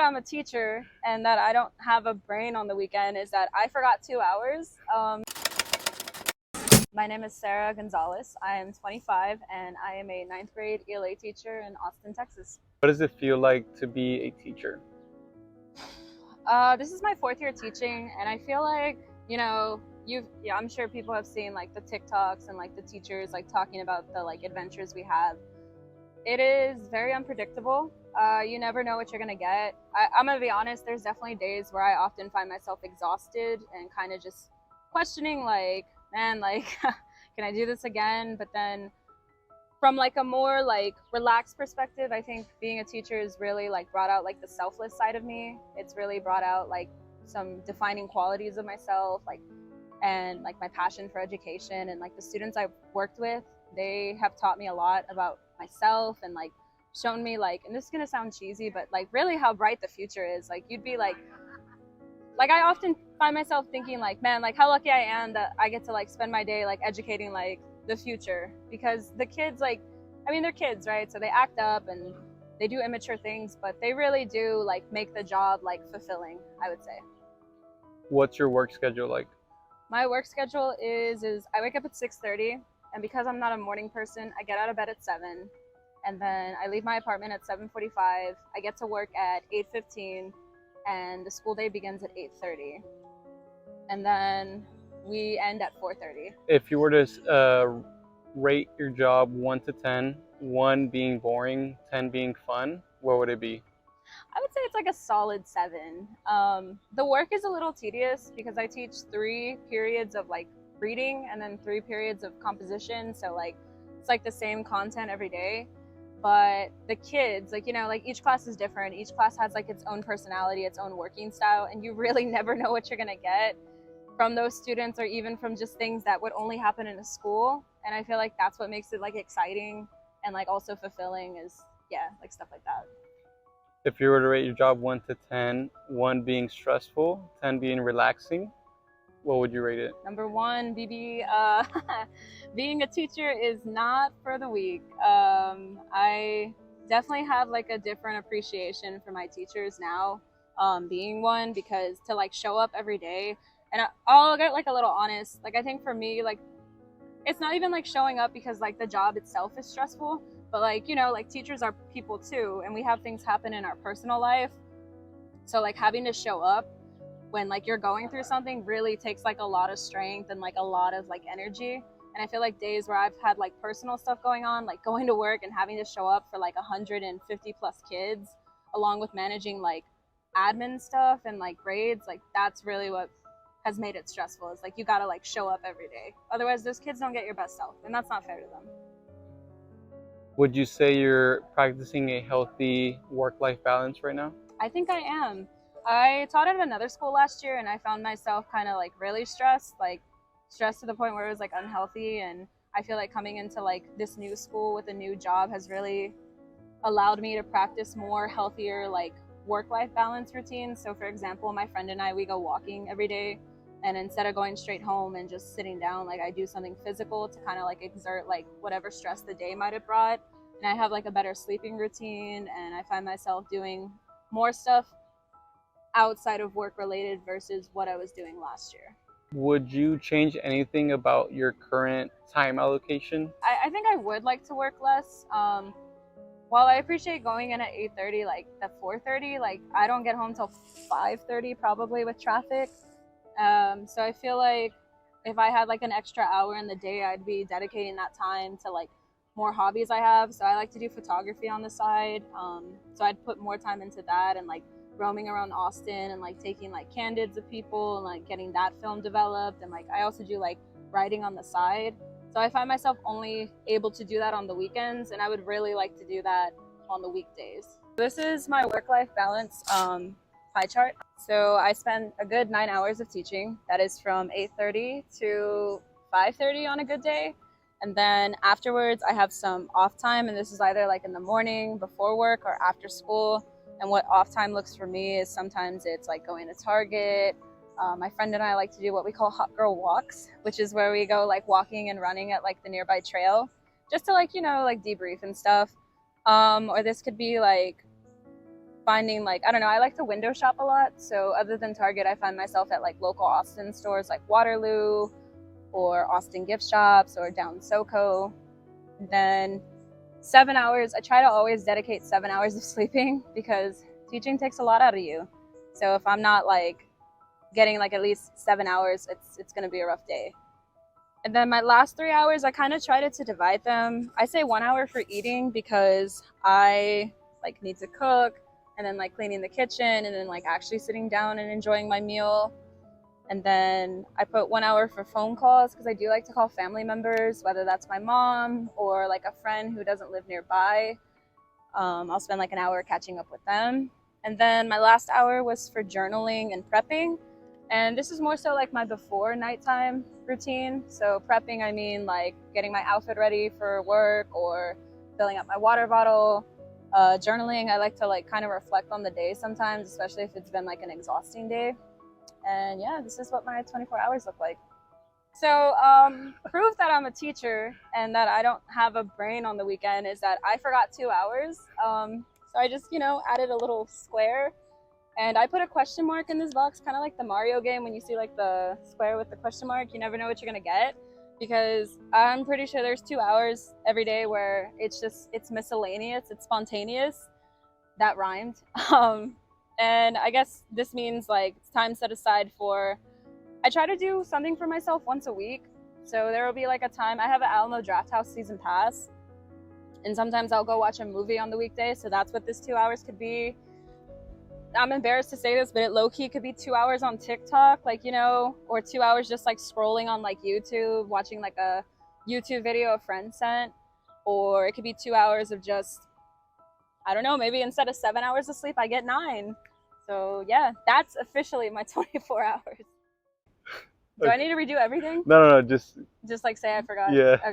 I'm a teacher and that I don't have a brain on the weekend is that I forgot 2 hours. My name is Sarah Gonzalez. I am 25 and I am a ninth grade ELA teacher in Austin, Texas. What does it feel like to be a teacher? This is my fourth year teaching, and I feel like, I'm sure people have seen like the TikToks and like the teachers like talking about the like adventures we have. It is very unpredictable. You never know what you're gonna get. I'm gonna be honest, there's definitely days where I often find myself exhausted and kind of just questioning like, man, like, can I do this again? But then from like a more like relaxed perspective, I think being a teacher has really like brought out like the selfless side of me. It's really brought out like some defining qualities of myself, like, and like my passion for education. And like the students I've worked with, they have taught me a lot about myself and like shown me like, and this is gonna sound cheesy, but like really how bright the future is. Like you'd be like I often find myself thinking like, man, like how lucky I am that I get to like spend my day like educating like the future, because the kids, like, I mean, they're kids, right? So they act up and they do immature things, but they really do like make the job like fulfilling, I would say. What's your work schedule like? My work schedule is I wake up at 6:30, and because I'm not a morning person, I get out of bed at 7, and then I leave my apartment at 7:45. I get to work at 8:15, and the school day begins at 8:30, and then we end at 4:30. If you were to rate your job 1 to 10, 1 being boring, 10 being fun, what would it be? I would say it's like a solid 7. The work is a little tedious because I teach 3 periods of like reading and then 3 periods of composition. So like it's like the same content every day. But the kids, like, like each class is different. Each class has like its own personality, its own working style, and you really never know what you're gonna get from those students, or even from just things that would only happen in a school. And I feel like that's what makes it like exciting and like also fulfilling, is like stuff like that. If you were to rate your job 1 to 10, 1 being stressful, 10 being relaxing, what would you rate it? Number 1, BB, being a teacher is not for the weak. I definitely have like a different appreciation for my teachers now, being one, because to like show up every day, and I'll get like a little honest, like I think for me, like it's not even like showing up because like the job itself is stressful, but like, like teachers are people too, and we have things happen in our personal life. So like having to show up when like you're going through something really takes like a lot of strength and like a lot of like energy. And I feel like days where I've had like personal stuff going on, like going to work and having to show up for like 150 plus kids, along with managing like admin stuff and like grades, like that's really what has made it stressful. Is like you gotta like show up every day, otherwise those kids don't get your best self, and that's not fair to them. Would you say you're practicing a healthy work-life balance right now? I think I am. I taught at another school last year, and I found myself kind of like really stressed, like stressed to the point where it was like unhealthy. And I feel like coming into like this new school with a new job has really allowed me to practice more healthier like work-life balance routines. So for example, my friend and I, we go walking every day, and instead of going straight home and just sitting down, like I do something physical to kind of like exert like whatever stress the day might have brought. And I have like a better sleeping routine, and I find myself doing more stuff outside of work related versus what I was doing last year. Would you change anything about your current time allocation? I think I would like to work less. While I appreciate going in at 8:30, like the 4:30, like I don't get home till 5:30 probably with traffic. So I feel like if I had like an extra hour in the day, I'd be dedicating that time to like more hobbies I have. So I like to do photography on the side. So I'd put more time into that, and like roaming around Austin and like taking like candids of people and like getting that film developed. And like I also do like writing on the side. So I find myself only able to do that on the weekends, and I would really like to do that on the weekdays. This is my work-life balance pie chart. So I spend a good 9 hours of teaching. That is from 8:30 to 5:30 on a good day. And then afterwards, I have some off time, and this is either like in the morning before work or after school. And what off time looks for me is sometimes it's like going to Target. My friend and I like to do what we call hot girl walks, which is where we go like walking and running at like the nearby trail, just to like, like debrief and stuff. Or this could be like finding like, I don't know, I like to window shop a lot. So other than Target, I find myself at like local Austin stores like Waterloo or Austin gift shops or down SoCo. And then 7 hours, I try to always dedicate 7 hours of sleeping because teaching takes a lot out of you. So if I'm not like getting like at least 7 hours, it's going to be a rough day. And then my last 3 hours, I kind of tried to divide them. I say 1 hour for eating because I like need to cook, and then like cleaning the kitchen, and then like actually sitting down and enjoying my meal. And then I put 1 hour for phone calls because I do like to call family members, whether that's my mom or like a friend who doesn't live nearby. I'll spend like an hour catching up with them. And then my last hour was for journaling and prepping. And this is more so like my before nighttime routine. So prepping, I mean like getting my outfit ready for work or filling up my water bottle. Journaling, I like to like kind of reflect on the day sometimes, especially if it's been like an exhausting day. And yeah, this is what my 24 hours look like. So proof that I'm a teacher and that I don't have a brain on the weekend is that I forgot 2 hours. So I just, added a little square, and I put a question mark in this box, kind of like the Mario game when you see like the square with the question mark. You never know what you're gonna get, because I'm pretty sure there's 2 hours every day where it's miscellaneous, it's spontaneous. That rhymed. And I guess this means like it's time set aside for, I try to do something for myself once a week. So there will be like a time, I have an Alamo Drafthouse season pass, and sometimes I'll go watch a movie on the weekday. So that's what this 2 hours could be. I'm embarrassed to say this, but it low-key could be 2 hours on TikTok, like, or 2 hours just like scrolling on like YouTube, watching like a YouTube video a friend sent. Or it could be 2 hours of just, I don't know, maybe instead of 7 hours of sleep, I get 9. So yeah, that's officially my 24 hours. Do I need to redo everything? No, just Just like say I forgot? yeah. Okay.